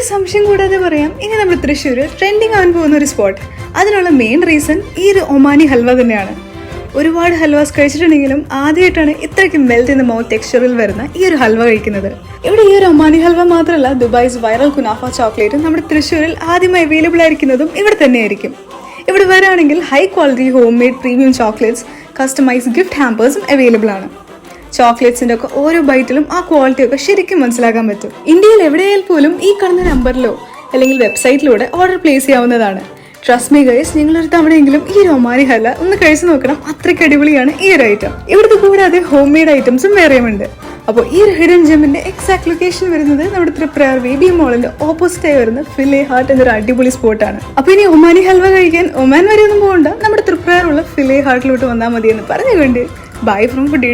ഒരു സംശയം കൂടാതെ പറയാം, ഇനി നമ്മൾ തൃശ്ശൂർ ട്രെൻഡിങ് ആവാൻ പോകുന്ന ഒരു സ്പോട്ട്. അതിനുള്ള മെയിൻ റീസൺ ഈ ഒരു ഒമാനി ഹൽവ തന്നെയാണ്. ഒരുപാട് ഹൽവാസ് കഴിച്ചിട്ടുണ്ടെങ്കിലും ആദ്യമായിട്ടാണ് ഇത്രയ്ക്ക് മെൽറ്റ് ഇൻ ദ മൗത്ത് ടെക്സ്ചറിൽ വരുന്ന ഈ ഒരു ഹൽവ കഴിക്കുന്നത്. ഇവിടെ ഈ ഒരു ഒമാനി ഹൽവ മാത്രമല്ല, ദുബായ്സ് വൈറൽ കുനാഫ ചോക്ലേറ്റും നമ്മുടെ തൃശ്ശൂരിൽ ആദ്യമായി അവൈലബിൾ ആയിരിക്കുന്നതും ഇവിടെ തന്നെയായിരിക്കും. ഇവിടെ വരാണെങ്കിൽ high quality home made premium chocolates, customise gift ഹാമ്പേഴ്സും അവൈലബിൾ ആണ്. ചോക്ലേറ്റ്സിന്റെ ഒക്കെ ഓരോ ബൈറ്റിലും ആ ക്വാളിറ്റി ഒക്കെ ശരിക്കും മനസ്സിലാക്കാൻ പറ്റും. ഇന്ത്യയിൽ എവിടെയായാൽ പോലും ഈ കാണുന്ന നമ്പറിലോ അല്ലെങ്കിൽ വെബ്സൈറ്റിലൂടെ ഓർഡർ പ്ലേസ് ചെയ്യാവുന്നതാണ്. ട്രസ്റ്റ് മീ ഗൈസ്, നിങ്ങളൊരു തവണയെങ്കിലും ഈ ഒരു ഒമാനി ഹൽവ ഒന്ന് കഴിച്ചു നോക്കണം. അത്രയ്ക്ക് അടിപൊളിയാണ് ഈ ഒരു ഐറ്റം. ഇവിടുത്തെ കൂടാതെ ഹോം മെയ്ഡ് ഐറ്റംസും വേറെയുമുണ്ട്. അപ്പോൾ ഈ ഒരു ഹിഡൻ ജെമ്മിന്റെ എക്സാക്ട് ലൊക്കേഷൻ വരുന്നത് നമ്മുടെ തൃപ്രയാർ വേബി മോളിന്റെ ഓപ്പോസിറ്റ് ആയി വരുന്ന ഫിലെ ഹാർട്ട് എന്നൊരു അടിപൊളി സ്പോട്ടാണ്. അപ്പോൾ ഇനി ഒമാനി ഹൽവ കഴിക്കാൻ ഒമാൻ വരെ ഒന്നും പോകണ്ട, നമ്മുടെ തൃപ്രയാറുള്ള ഫിലെ ഹാർട്ടിലോട്ട് വന്നാൽ മതി എന്ന് പറഞ്ഞുകൊണ്ട് ബൈ ഫ്രം ഫുഡ്.